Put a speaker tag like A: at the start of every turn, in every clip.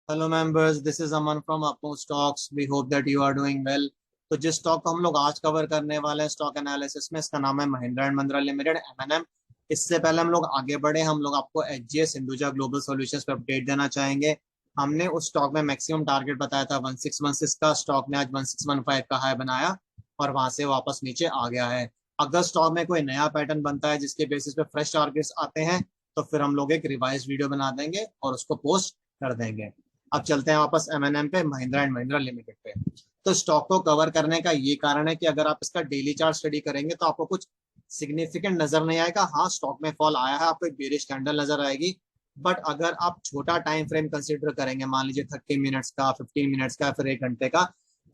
A: Hello members, this is Aman from अपो stocks. We hope that you are doing well. तो जिस stock को हम लोग आज कवर करने वाले हैं स्टॉक एनालिसिस में, इसका नाम है Mahindra and Mahindra limited, MNM. इससे पहले हम लोग आगे बढ़े, हम लोग आपको एचजीएस हिंदुजा ग्लोबल सॉल्यूशंस पे अपडेट देना चाहेंगे। हमने उस स्टॉक में मैक्सिमम टारगेट बताया था 1616 का। स्टॉक ने आज 1615 का हाई बनाया और वहां से वापस नीचे आ गया है। अगर स्टॉक में कोई नया पैटर्न बनता है जिसके बेसिस पे फ्रेश टारगेट्स आते हैं, तो फिर हम लोग एक रिवाइज वीडियो बना देंगे और उसको पोस्ट कर देंगे। अब चलते हैं वापस एमएनएम पे, महिंद्रा एंड महिंद्रा लिमिटेड पे। तो स्टॉक को कवर करने का ये कारण है कि अगर आप इसका डेली चार्ट स्टडी करेंगे तो आपको कुछ सिग्निफिकेंट नजर नहीं आएगा। हाँ, स्टॉक में फॉल आया है, आपको एक बेरिश कैंडल नजर आएगी। बट अगर आप छोटा टाइम फ्रेम कंसिडर करेंगे, मान लीजिए 30 मिनट्स का, 15 मिनट्स का, फिर 1 घंटे का,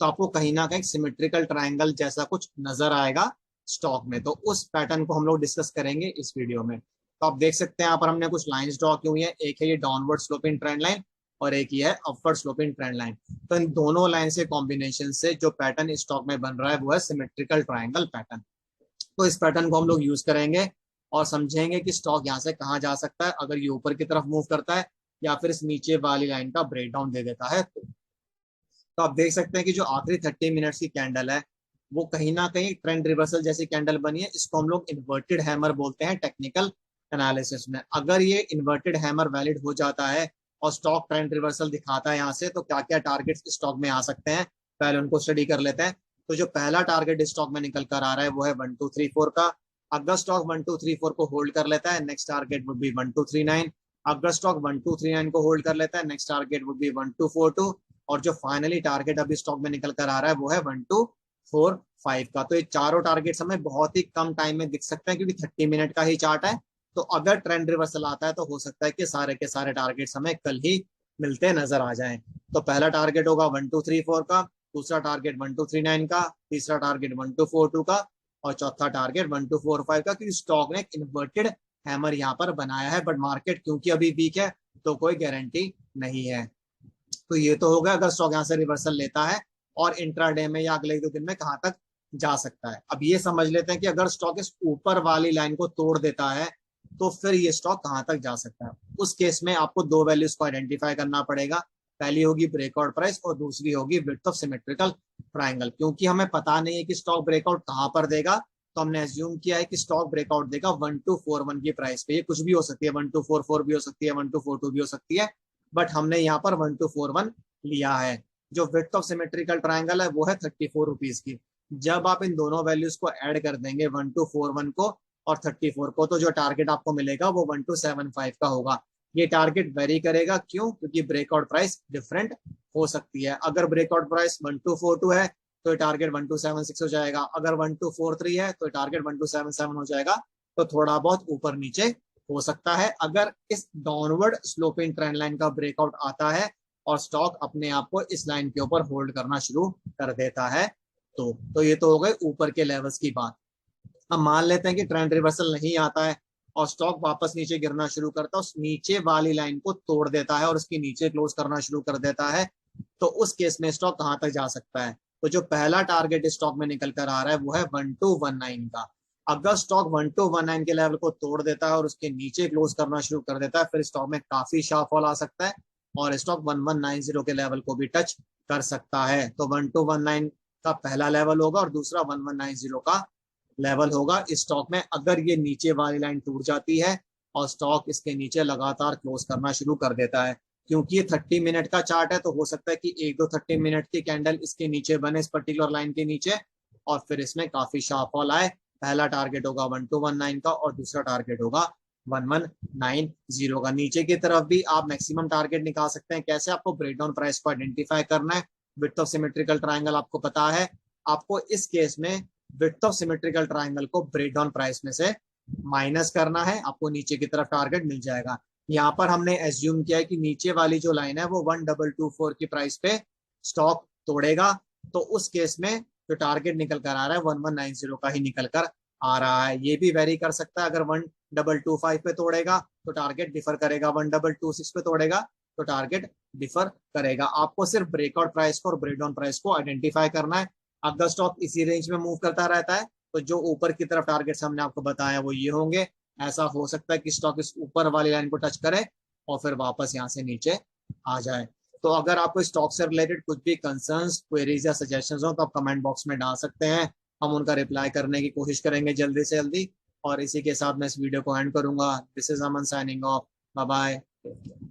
A: तो आपको कहीं ना कहीं सिमेट्रिकल ट्राइंगल जैसा कुछ नजर आएगा स्टॉक में। तो उस पैटर्न को हम लोग डिस्कस करेंगे इस वीडियो में। तो आप देख सकते हैं यहाँ पर हमने कुछ लाइंस ड्रॉ की हुई है। एक है ये डाउनवर्ड स्लोपिंग ट्रेंड लाइन और एक ही है अपवर्ड स्लोपिंग ट्रेंड लाइन। तो इन दोनों लाइन से कॉम्बिनेशन से जो पैटर्न स्टॉक में बन रहा है वो है सिमेट्रिकल ट्रायंगल पैटर्न। तो इस पैटर्न को हम लोग यूज करेंगे और समझेंगे कि स्टॉक यहाँ से कहाँ जा सकता है अगर ये ऊपर की तरफ मूव करता है या फिर इस नीचे वाली लाइन का ब्रेकडाउन दे देता है। तो आप देख सकते हैं कि जो आखिरी 30 मिनट्स की कैंडल है वो कहीं ना कहीं ट्रेंड रिवर्सल जैसी कैंडल बनी है। इसको हम लोग इन्वर्टेड हैमर बोलते हैं टेक्निकल एनालिसिस में। अगर ये इन्वर्टेड हैमर वैलिड हो जाता है और स्टॉक ट्रेंड रिवर्सल दिखाता है यहाँ से, तो क्या क्या टारगेट्स स्टॉक में आ सकते हैं पहले उनको स्टडी कर लेते हैं। तो जो पहला टारगेट स्टॉक में निकल कर आ रहा है वो है 1234 का। अगर स्टॉक 1234 को होल्ड कर लेता है, नेक्स्ट टारगेट वुड बी 1239। अगर स्टॉक 1239 को होल्ड कर लेता है, नेक्स्ट टारगेट वुड बी 1242। और जो फाइनली टारगेट अभी स्टॉक में निकल कर आ रहा है वो है 1245 का। तो ये चारों टारगेट्स हमें बहुत ही कम टाइम में दिख सकते हैं क्योंकि 30 मिनट का ही चार्ट है। तो अगर ट्रेंड रिवर्सल आता है तो हो सकता है कि सारे के सारे टारगेट्स हमें कल ही मिलते नजर आ जाएं। तो पहला टारगेट होगा 1234 का, दूसरा टारगेट 1239 का, तीसरा टारगेट 1242 का और चौथा टारगेट 1245 का। क्योंकि स्टॉक ने एक इन्वर्टेड हैमर यहाँ पर बनाया है, बट मार्केट क्योंकि अभी वीक है तो कोई गारंटी नहीं है। तो ये तो होगा अगर स्टॉक यहाँ से रिवर्सल लेता है और इंट्राडे में या अगले 2 दिन में कहां तक जा सकता है। अब ये समझ लेते हैं कि अगर स्टॉक इस ऊपर वाली लाइन को तोड़ देता है तो फिर ये स्टॉक कहां तक जा सकता है। उस केस में आपको दो वैल्यूज को आइडेंटिफाई करना पड़ेगा। पहली होगी ब्रेकआउट प्राइस और दूसरी होगी विड्थ ऑफ सिमेट्रिकल ट्राइंगल। क्योंकि हमें पता नहीं है कि स्टॉक ब्रेकआउट कहां पर देगा, तो हमने एज्यूम किया है कि स्टॉक ब्रेकआउट देगा 1241 की प्राइस पे। ये कुछ भी हो सकती है, 1244 भी हो सकती है, 1242 भी हो सकती है, बट हमने यहाँ पर 1241 लिया है। जो विड्थ ऑफ सिमेट्रिकल ट्राइंगल है वो है 34 रुपीज की। जब आप इन दोनों वैल्यूज को ऐड कर देंगे 1241 को और 34 को, तो जो टारगेट आपको मिलेगा वो 1275 का होगा। ये टारगेट वेरी करेगा, क्यों? क्योंकि ब्रेकआउट प्राइस डिफरेंट हो सकती है। अगर ब्रेकआउट प्राइस 1242 है तो ये टारगेट 1276 हो जाएगा, अगर 1243 है तो टारगेट 1277 हो जाएगा। तो थोड़ा बहुत ऊपर नीचे हो सकता है अगर इस डाउनवर्ड स्लोपिंग ट्रेंड लाइन का ब्रेकआउट आता है और स्टॉक अपने आप को इस लाइन के ऊपर होल्ड करना शुरू कर देता है। तो ये तो हो गए ऊपर के लेवल्स की बात। अब मान लेते हैं कि ट्रेंड रिवर्सल नहीं आता है और स्टॉक वापस नीचे गिरना शुरू करता है, उस नीचे वाली लाइन को तोड़ देता है और उसके नीचे क्लोज करना शुरू कर देता है। तो उस केस में स्टॉक कहां तक जा सकता है? तो जो पहला टारगेट स्टॉक में निकल कर आ रहा है वो है 1219 का। अगर स्टॉक 1219 के लेवल को तोड़ देता है और उसके नीचे क्लोज करना शुरू कर देता है, फिर स्टॉक में काफी शार्प फॉल आ सकता है और स्टॉक 1190 के लेवल को भी टच कर सकता है। तो 1219 का पहला लेवल होगा और दूसरा 1190 का लेवल होगा इस स्टॉक में। अगर ये नीचे वाली लाइन टूट जाती है और स्टॉक इसके नीचे लगातार क्लोज करना शुरू कर देता है, क्योंकि ये 30 मिनट का चार्ट है, तो हो सकता है कि एक दो 30 मिनट की कैंडल इसके नीचे बने, इस पर्टिकुलर लाइन के नीचे, और फिर इसमें काफी शार्प फॉल आए। पहला टारगेट होगा 1219 का और दूसरा टारगेट होगा 1190 का। नीचे की तरफ भी आप मैक्सिमम टारगेट निकाल सकते हैं। कैसे? आपको ब्रेकडाउन प्राइस को आइडेंटिफाई करना है। विड्थ ऑफ सिमेट्रिकल ट्राइंगल आपको पता है, आपको इस केस में विड्थ ऑफ सिमेट्रिकल ट्राइंगल को ब्रेकडाउन प्राइस में से माइनस करना है, आपको नीचे की तरफ टारगेट मिल जाएगा। यहाँ पर हमने एज्यूम किया है कि नीचे वाली जो लाइन है वो 1224 की प्राइस पे स्टॉक तोड़ेगा। तो उस केस में जो टारगेट निकल कर आ रहा है 1190 का ही निकल कर आ रहा है। ये भी वेरी कर सकता है, अगर 1225 पे तोड़ेगा तो टारगेट डिफर करेगा, 1226 पे तोड़ेगा तो टारगेट डिफर करेगा। आपको सिर्फ ब्रेकआउट प्राइस को और ब्रेकडाउन प्राइस को आइडेंटिफाई करना है। अगर स्टॉक इसी रेंज में मूव करता रहता है तो जो ऊपर की तरफ टारगेट्स हमने आपको बताया वो ये होंगे। ऐसा हो सकता है कि स्टॉक इस ऊपर वाली लाइन को टच करे और फिर वापस यहाँ से नीचे आ जाए। तो अगर आपको स्टॉक से रिलेटेड कुछ भी कंसर्न्स, क्वेरीज या सजेशंस हो तो आप कमेंट बॉक्स में डाल सकते हैं, हम उनका रिप्लाई करने की कोशिश करेंगे जल्दी से जल्दी। और इसी के साथ मैं इस वीडियो को एंड करूंगा। This is Aman signing off. Bye bye.